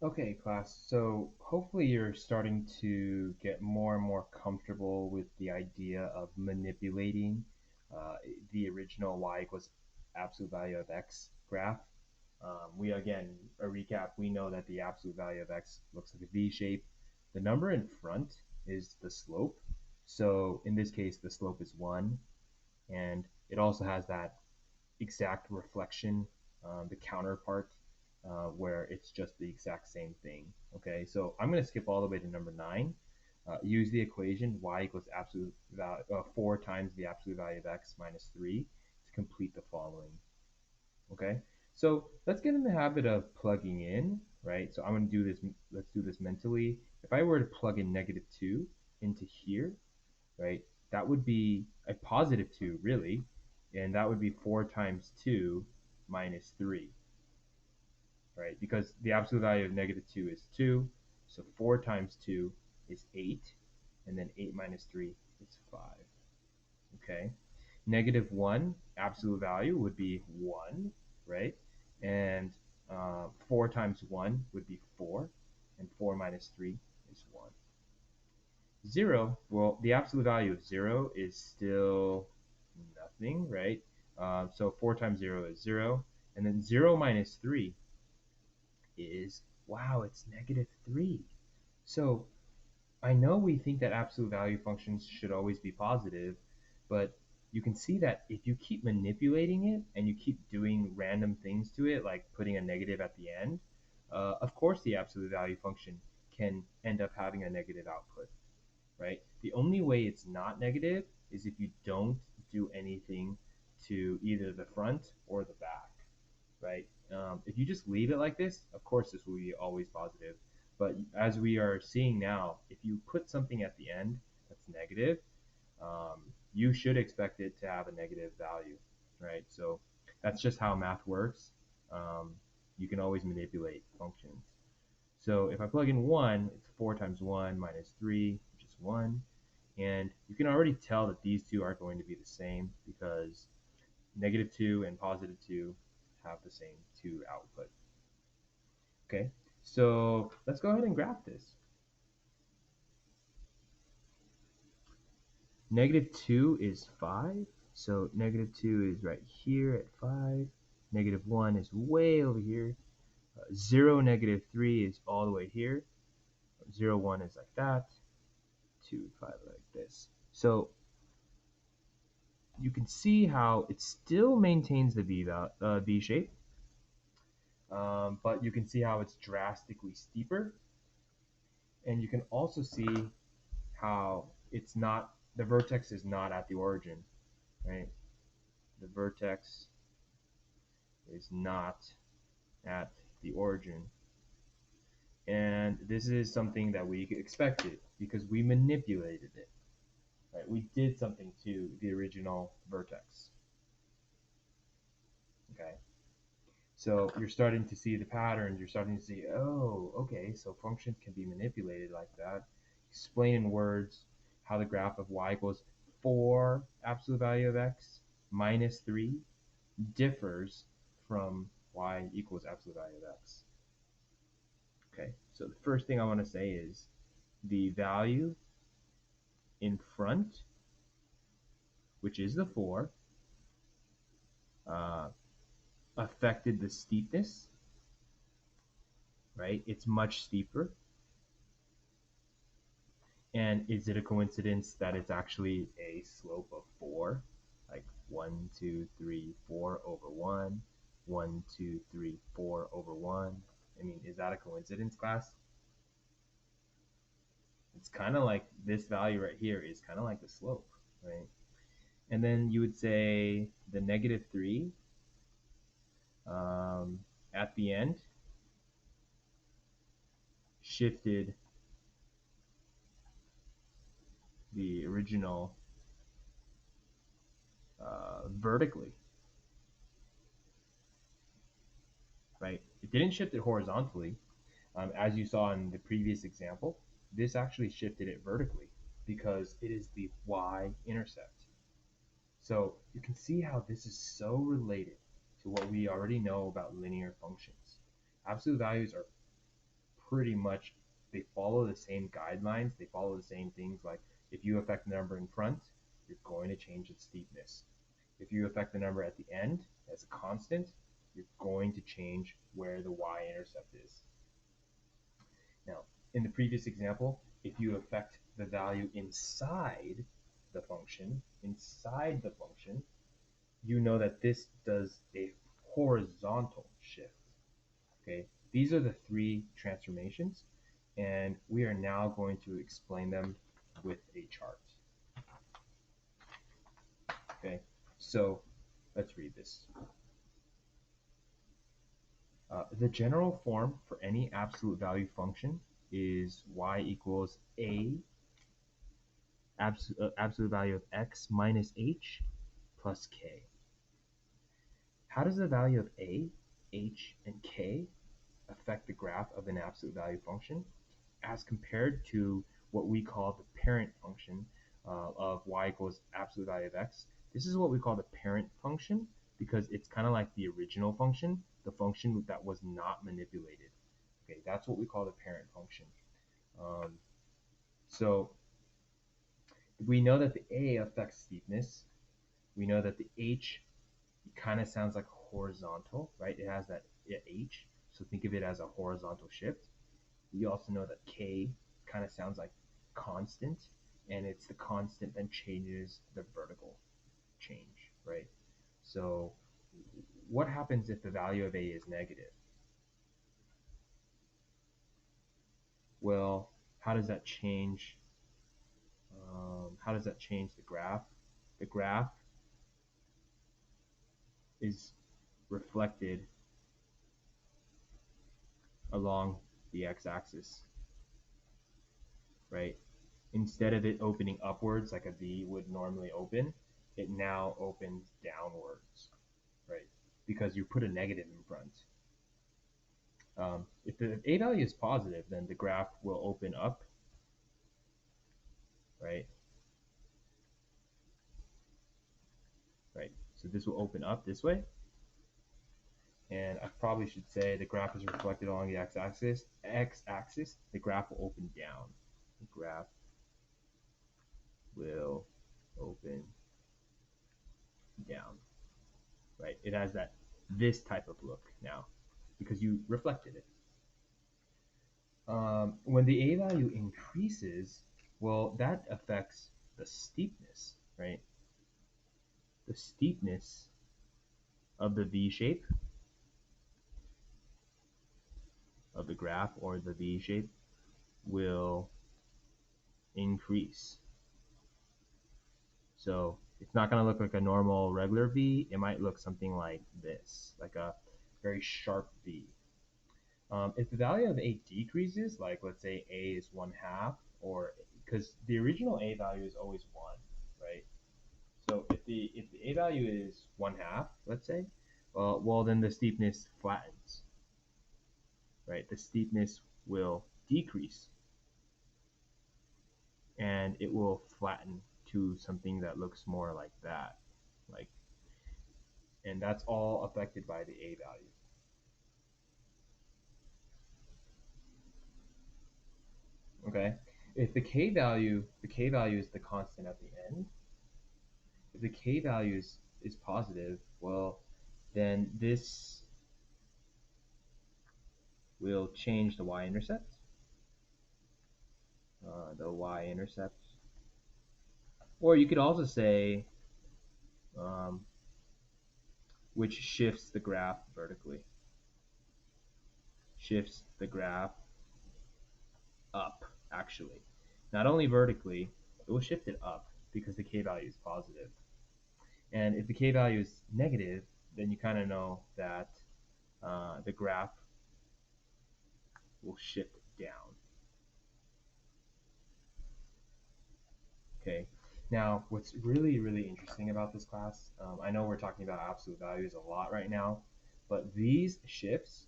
Okay, class. So hopefully you're starting to get more and more comfortable with the idea of manipulating uh, the original y equals absolute value of x graph. We again, a recap, we know that the absolute value of x looks like a V shape. The number in front is the slope. So in this case, the slope is 1. And it also has that exact reflection, the counterpart, where it's just the exact same thing. Okay, so I'm going to skip all the way to number 9. Use the equation y equals absolute value 4 times the absolute value of x minus 3 to complete the following. Okay, so let's get in the habit of plugging in, right? So I'm going to do this. Let's do this mentally. If I were to plug in -2 into here, right, that would be a +2, really, and that would be 4 times 2 minus 3, right? Because the absolute value of -2 is 2, so 4 times 2 is 8, and then 8 minus 3 is 5, okay? -1, absolute value would be 1, right? And 4 times 1 would be 4, and 4 minus 3 is 1. 0, well, the absolute value of 0 is still nothing, right? So 4 times 0 is 0. And then 0 minus 3 is, wow, it's -3. So I know we think that absolute value functions should always be positive, but you can see that if you keep manipulating it and you keep doing random things to it, like putting a negative at the end, of course the absolute value function can end up having a negative output, right? The only way it's not negative is if you don't do anything to either the front or the back, right? If you just leave it like this, of course this will be always positive. But as we are seeing now, if you put something at the end that's negative, you should expect it to have a negative value, right? So that's just how math works. You can always manipulate functions. So if I plug in 1, it's 4 times 1 minus 3, which is 1. And you can already tell that these two are going to be the same because -2 and +2 have the same 2 output. Okay, so let's go ahead and graph this. -2 is 5, so -2 is right here at 5. -1 is way over here. 0, -3 is all the way here. 0, 1 is like that. 2, 5 like this. So you can see how it still maintains the V shape, but you can see how it's drastically steeper. And you can also see how it's not, the vertex is not at the origin, right? The vertex is not at the origin. And this is something that we expected because we manipulated it, right? We did something to the original vertex, okay? So you're starting to see the patterns. You're starting to see, oh, okay, so functions can be manipulated like that. Explain in words how the graph of y equals 4 absolute value of x minus 3 differs from y equals absolute value of x. Okay, so the first thing I want to say is the value in front, which is the 4, uh, affected the steepness, right? It's much steeper. And is it a coincidence that it's actually a slope of 4? Like 1, 2, 3, 4 over 1, 1, 2, 3, 4 over 1. I mean, is that a coincidence, class? It's kind of like this value right here is kind of like the slope, right? And then you would say the -3 at the end shifted the original vertically, right? It didn't shift it horizontally, as you saw in the previous example. This actually shifted it vertically because it is the y-intercept. So you can see how this is so related to what we already know about linear functions. Absolute values are pretty much, they follow the same guidelines. They follow the same things. Like if you affect the number in front, you're going to change its steepness. If you affect the number at the end as a constant, you're going to change where the y-intercept is. Now, in the previous example, if you affect the value inside the function, you know that this does a horizontal shift. Okay, these are the three transformations, and we are now going to explain them with a chart. Okay, so let's read this. The general form for any absolute value function is y equals a absolute value of x minus h plus k. How does the value of a, h, and k affect the graph of an absolute value function as compared to what we call the parent function of y equals absolute value of x? This is what we call the parent function because it's kind of like the original function, the function that was not manipulated. Okay, that's what we call the parent function. So we know that the a affects steepness. We know that the h kind of sounds like horizontal, right? It has that h, so think of it as a horizontal shift. We also know that k kind of sounds like constant, and it's the constant that changes the vertical change, right? So what happens if the value of a is negative? Well, how does that change? How does that change the graph? The graph is reflected along the x-axis, right? Instead of it opening upwards like a V would normally open, it now opens downwards, right? Because you put a negative in front. If the A value is positive, then the graph will open up, right? Right. So this will open up this way. And I probably should say the graph is reflected along the x-axis. X-axis, the graph will open down. The graph will open down, right? It has this type of look now because you reflected it. When the A value increases, well, that affects the steepness, right? The steepness of the V shape of the graph, or the V shape, will increase. So it's not going to look like a normal regular V. It might look something like this, like a very sharp V. If the value of A decreases, like let's say A is 1/2, or because the original A value is always 1, right? So if the A value is 1/2, let's say, well then the steepness flattens, right? The steepness will decrease, and it will flatten to something that looks more like that, like, and that's all affected by the A value. Okay, if the K value is the constant at the end. If the K value is positive, well, then this will change the y-intercept. The y-intercept. Or you could also say which shifts the graph vertically. Shifts the graph up, actually. Not only vertically, it will shift it up because the K value is positive. And if the K value is negative, then you kind of know that the graph will shift down. Okay. Now, what's really, really interesting about this class, I know we're talking about absolute values a lot right now, but these shifts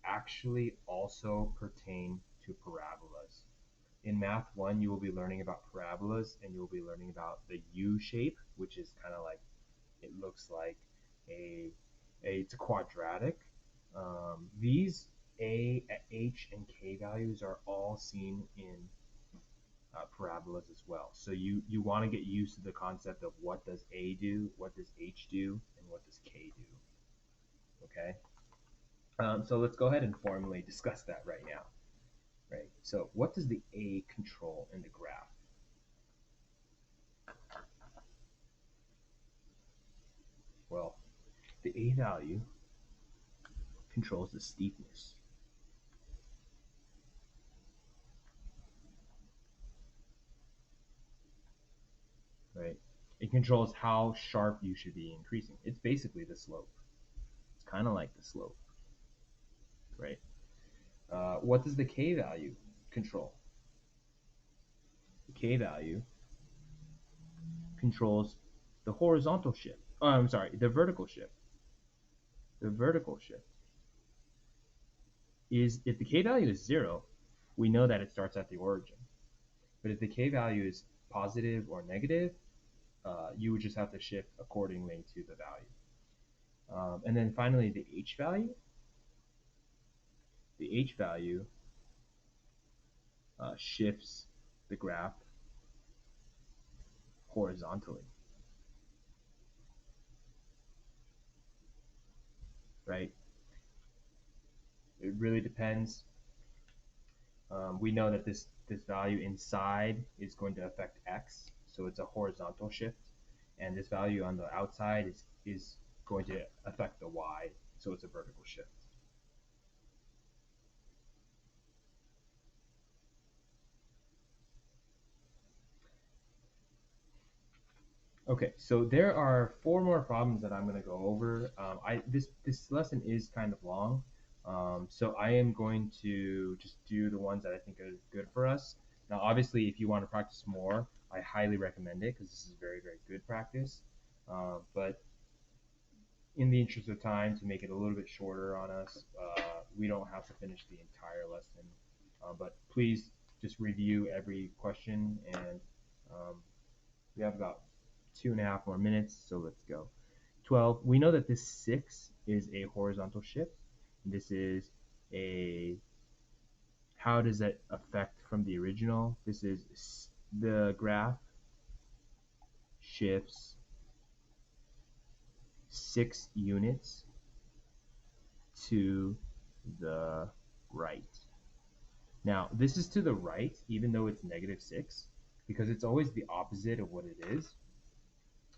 actually also pertain to parabolas. In Math 1, you will be learning about parabolas, and you'll be learning about the U shape, which is kind of like, it looks like it's a quadratic. These A, H, and K values are all seen in parabolas as well. So you want to get used to the concept of what does A do, what does H do, and what does K do. Okay. So let's go ahead and formally discuss that right now. Right. So what does the A control in the graph? Well, the A value controls the steepness. Right. It controls how sharp you should be increasing. It's basically the slope. It's kind of like the slope. Right. What does the K value control? The K value controls the horizontal shift. Oh, I'm sorry, the vertical shift. The vertical shift is, if the K value is 0, we know that it starts at the origin. But if the K value is positive or negative, you would just have to shift accordingly to the value. And then finally, the H value. The H value shifts the graph horizontally, right? It really depends. We know that this value inside is going to affect X, so it's a horizontal shift. And this value on the outside is going to affect the Y, so it's a vertical shift. Okay, so there are 4 more problems that I'm going to go over. This lesson is kind of long, so I am going to just do the ones that I think are good for us. Now, obviously, if you want to practice more, I highly recommend it because this is very, very good practice. But in the interest of time, to make it a little bit shorter on us, we don't have to finish the entire lesson. But please just review every question, and we have about 2.5 more minutes, so let's go. 12. We know that this 6 is a horizontal shift. This is a, how does that affect from the original? This is the graph shifts 6 units to the right. Now, this is to the right, even though it's -6, because it's always the opposite of what it is.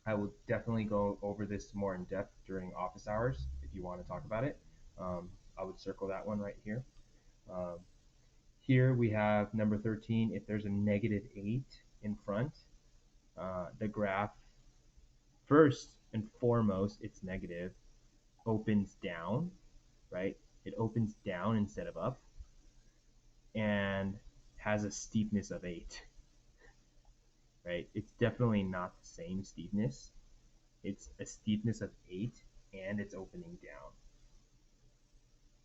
I will definitely go over this more in depth during office hours if you want to talk about it. I would circle that one right here. Um, Here we have number 13. If there's a -8 in front, the graph, first and foremost, it's negative, opens down, right? It opens down instead of up, and has a steepness of 8, right? It's definitely not the same steepness. It's a steepness of 8, and it's opening down,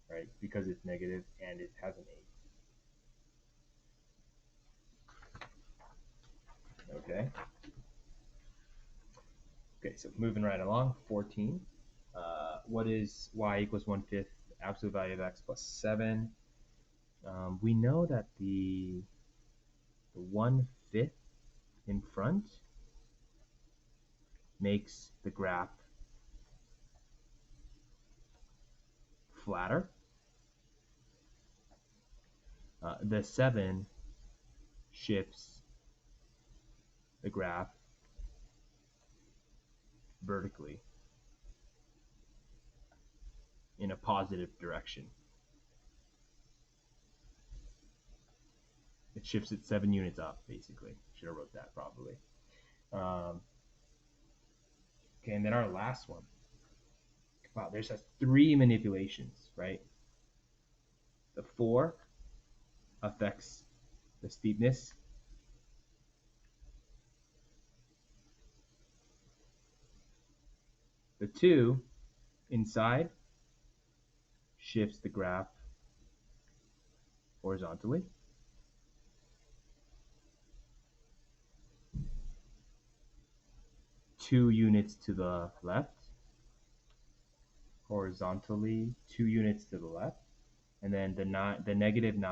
right? Because it's negative and it has an 8. Okay. Okay, so moving right along, 14. What is y equals 1/5 absolute value of x plus 7? We know that the 1/5 in front makes the graph flatter. The 7 shifts the graph vertically in a positive direction. It shifts it 7 units up, basically. Should have wrote that probably. Okay, and then our last one. Wow, there's 3 manipulations, right? The 4 affects the steepness. The 2 inside shifts the graph horizontally. Two units to the left, horizontally 2 units to the left. and then the negative 9